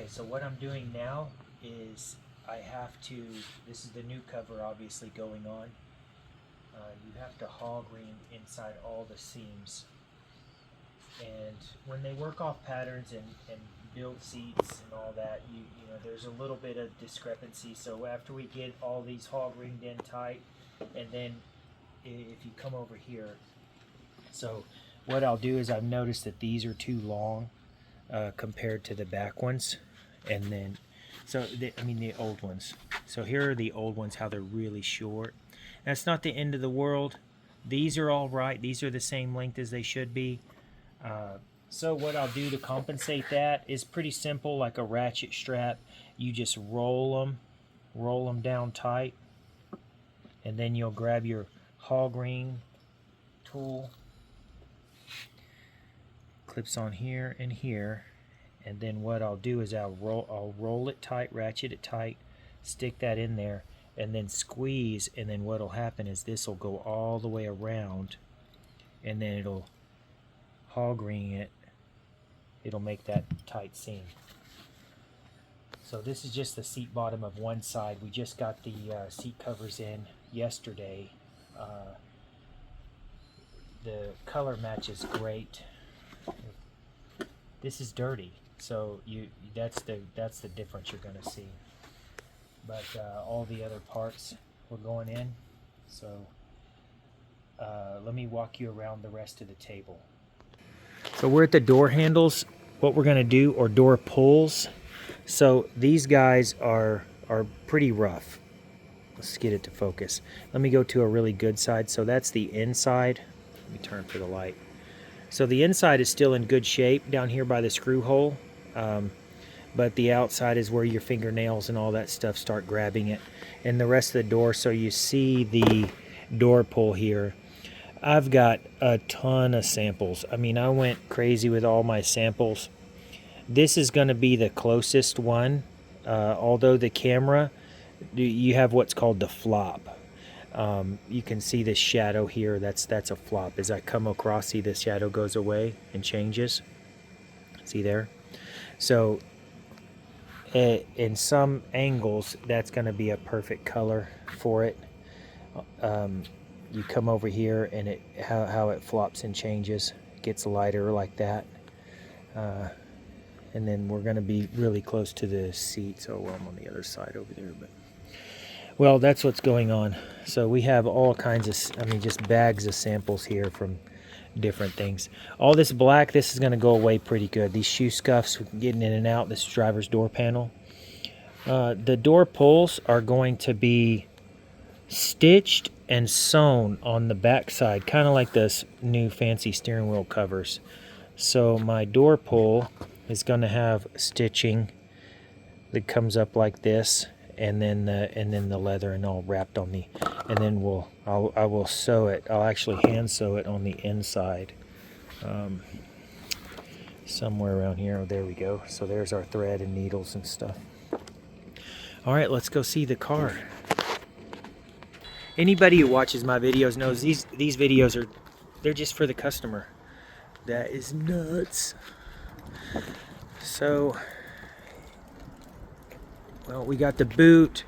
Okay, so what I'm doing now is I have to, this is the new cover obviously going on. You have to hog ring inside all the seams. And when they work off patterns and build seats and all that, you know, there's a little bit of discrepancy. So after we get all these hog ringed in tight, and then if you come over here, so what I'll do is I've noticed that these are too long compared to the back ones, and then I mean the old ones. So here are the old ones, how they're really short. That's not the end of the world. These are all right. These are the same length as they should be. So what I'll do to compensate that is pretty simple, like a ratchet strap. You just roll them down tight, and then you'll grab your hog ring tool, clips on here and here, and then what I'll do is I'll roll it tight, ratchet it tight, stick that in there, and then squeeze, and then what'll happen is this will go all the way around, and then it'll hog ring it. It'll make that tight seam. So this is just the seat bottom of one side. We just got the seat covers in yesterday. The color match is great. This is dirty, so that's the difference you're going to see. But all the other parts were going in. So let me walk you around the rest of the table. So we're at the door handles. What we're going to do, or door pulls. So these guys are pretty rough. Let's get it to focus. Let me go to a really good side. So that's the inside. Let me turn for the light. So the inside is still in good shape down here by the screw hole. But the outside is where your fingernails and all that stuff start grabbing it. And the rest of the door, so you see the door pull here. I've got a ton of samples. I mean, I went crazy with all my samples. This is going to be the closest one. Although the camera, you have what's called the flop. You can see this shadow here. That's a flop. As I come across, see the shadow goes away and changes. See there? So in some angles, that's going to be a perfect color for it. You come over here and how it flops and changes, it gets lighter like that, and then we're going to be really close to the seat. So I'm on the other side over there, but well, that's what's going on. So we have all kinds of, I mean, just bags of samples here from different things. All this black, this is going to go away pretty good. These shoe scuffs getting in and out. This driver's door panel. The door pulls are going to be stitched and sewn on the back side, kind of like this new fancy steering wheel covers. So my door pull is going to have stitching that comes up like this, and then the leather and all wrapped on the, and then I will sew it. I'll actually hand sew it on the inside, somewhere around here. Oh, there we go. So there's our thread and needles and stuff. All right, let's go see the car. Anybody who watches my videos knows these videos they're just for the customer. That is nuts. So, well, we got the boot.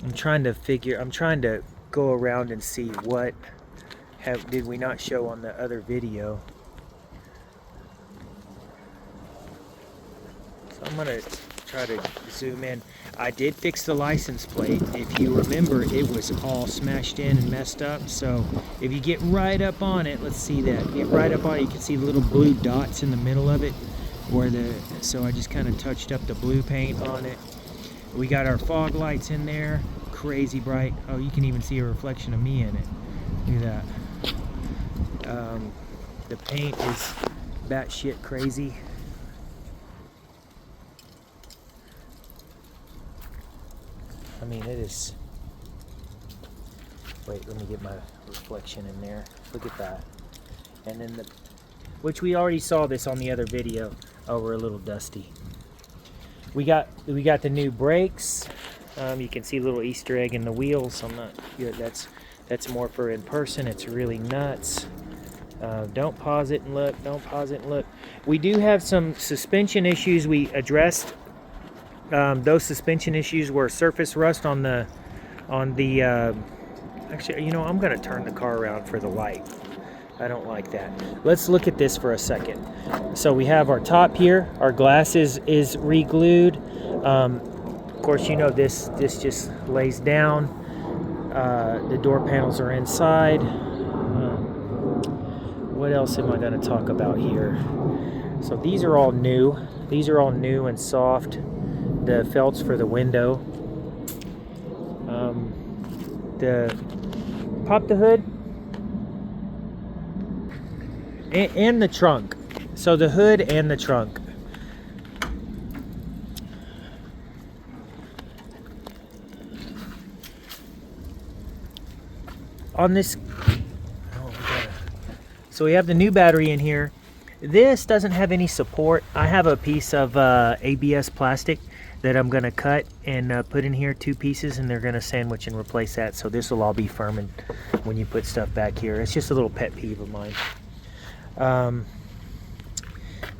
I'm trying to go around and see what did we not show on the other video. So I'm gonna try to zoom in. I did fix the license plate. If you remember, it was all smashed in and messed up. So if you get right up on it, let's see that. Get right up on it, you can see the little blue dots in the middle of it. So I just kind of touched up the blue paint on it. We got our fog lights in there, crazy bright. Oh, you can even see a reflection of me in it. Look at that. The paint is batshit crazy. I mean, it is. Wait, let me get my reflection in there. Look at that. And then which we already saw this on the other video. Oh, we're a little dusty. We got the new brakes. You can see a little Easter egg in the wheels. I'm not. That's more for in person. It's really nuts. Don't pause it and look. Don't pause it and look. We do have some suspension issues we addressed those suspension issues were surface rust on the actually, you know, I'm gonna turn the car around for the light. I don't like that. Let's look at this for a second. So we have our top here. Our glass is re-glued. Of course, you know this just lays down. The door panels are inside. What else am I going to talk about here? So these are all new. These are all new and soft. The felts for the window. Pop the hood. And the trunk. So the hood and the trunk. On this, so we have the new battery in here. This doesn't have any support. I have a piece of ABS plastic that I'm going to cut and put in here, 2 pieces, and they're going to sandwich and replace that. So this will all be firm and when you put stuff back here. It's just a little pet peeve of mine.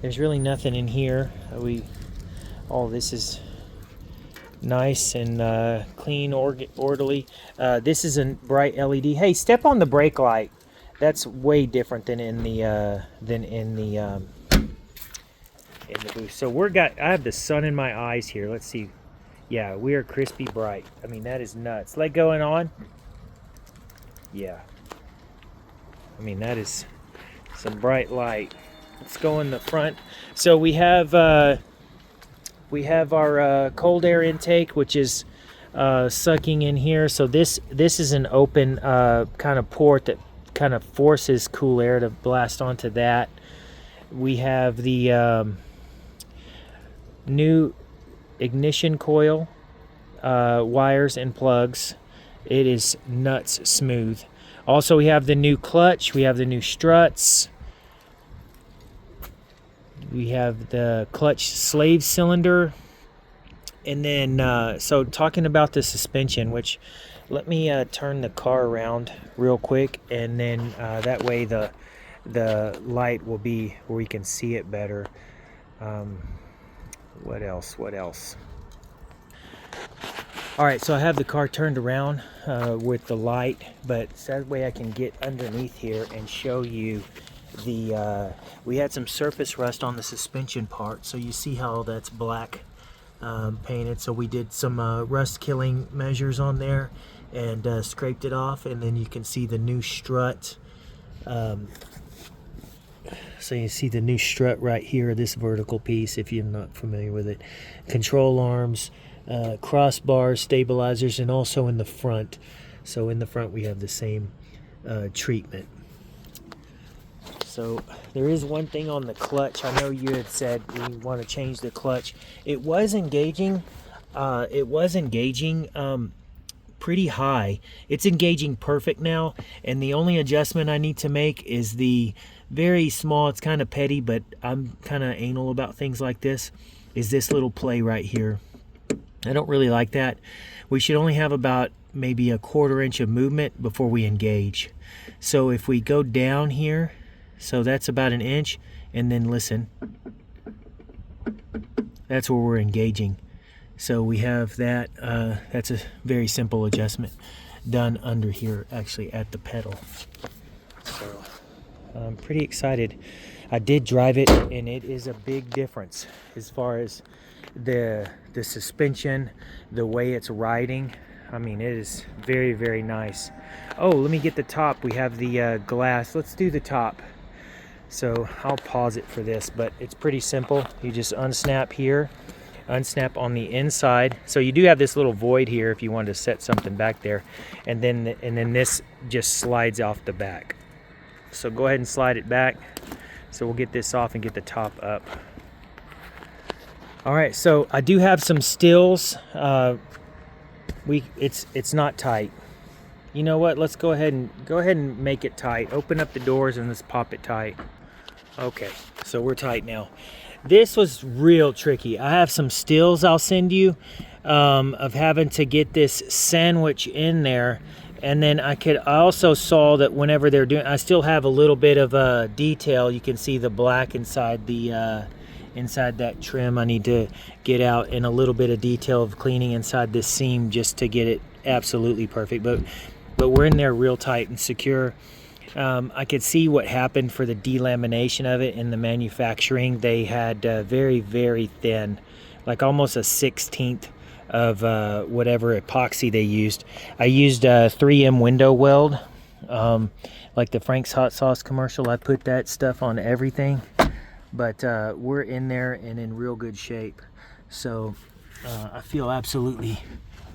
There's really nothing in here. All this is nice and clean, orderly. This is a bright LED. Hey, step on the brake light. That's way different than in the booth. So I have the sun in my eyes here. Let's see. Yeah, we are crispy bright. I mean, that is nuts. Let go and on. Yeah. I mean, that is some bright light. Let's go in the front. So we have our cold air intake, which is sucking in here. So this is an open kind of port that kind of forces cool air to blast onto that. We have the new ignition coil wires and plugs. It is nuts smooth. Also, we have the new clutch. We have the new struts. We have the clutch slave cylinder. And then, so talking about the suspension, which let me turn the car around real quick, and then that way the light will be where we can see it better. What else? All right, so I have the car turned around with the light, but that way I can get underneath here and show you we had some surface rust on the suspension part, so you see how that's black painted. So we did some rust killing measures on there and scraped it off, and then you can see the new strut. So you see the new strut right here, this vertical piece, if you're not familiar with it. Control arms, crossbars, stabilizers, and also in the front. So in the front we have the same treatment. So there is one thing on the clutch. I know you had said we want to change the clutch. It was engaging. Pretty high. It's engaging perfect now, and the only adjustment I need to make is the very small, it's kind of petty, but I'm kind of anal about things like this, is this little play right here. I don't really like that. We should only have about maybe a 1/4 inch of movement before we engage. So if we go down here, so that's about 1 inch, and then listen, that's where we're engaging. So we have that, that's a very simple adjustment done under here, actually at the pedal. So I'm pretty excited. I did drive it, and it is a big difference as far as the suspension, the way it's riding. I mean, it is very, very nice. Oh, let me get the top. We have the glass. Let's do the top. So I'll pause it for this, but it's pretty simple. You just unsnap here, unsnap on the inside. So you do have this little void here if you wanted to set something back there, and then this just slides off the back. So go ahead and slide it back. So we'll get this off and get the top up. All right, so I do have some stills. It's not tight. You know what? Let's go ahead and make it tight. Open up the doors and let's pop it tight. Okay, so we're tight now. This was real tricky. I have some stills I'll send you of having to get this sandwich in there. And then I also saw that whenever they're doing, I still have a little bit of detail. You can see the black inside the inside that trim. I need to get out in a little bit of detail of cleaning inside this seam just to get it absolutely perfect. But we're in there real tight and secure. I could see what happened for the delamination of it in the manufacturing. They had very, very thin, like almost a 1/16 of whatever epoxy they used. I used 3M window weld, like the Frank's hot sauce commercial. I put that stuff on everything, but we're in there and in real good shape. So I feel absolutely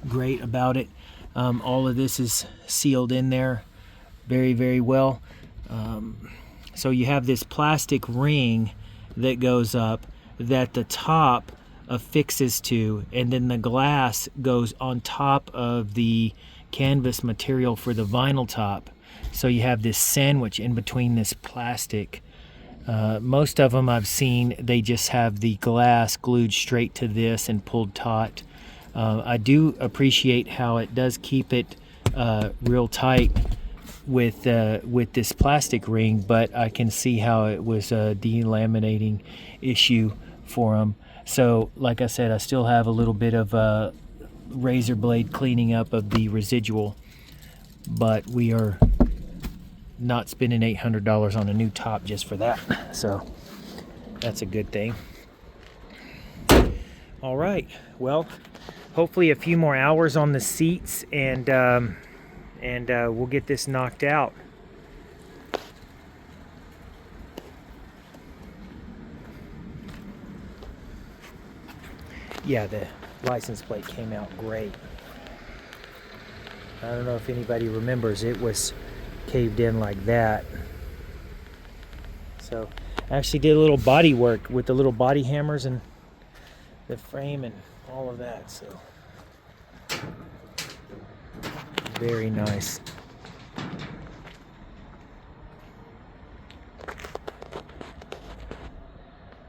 great about it. All of this is sealed in there very, very well. So you have this plastic ring that goes up that the top affixes to, and then the glass goes on top of the canvas material for the vinyl top. So you have this sandwich in between this plastic. Most of them I've seen, they just have the glass glued straight to this and pulled taut. I do appreciate how it does keep it real tight with this plastic ring, but I can see how it was a delaminating issue for them. So like I said, I still have a little bit of razor blade cleaning up of the residual, but we are not spending $800 on a new top just for that, so that's a good thing. All right, well, hopefully a few more hours on the seats, and we'll get this knocked out. Yeah, the license plate came out great. I don't know if anybody remembers, it was caved in like that. So I actually did a little body work with the little body hammers and the frame and all of that, so very nice.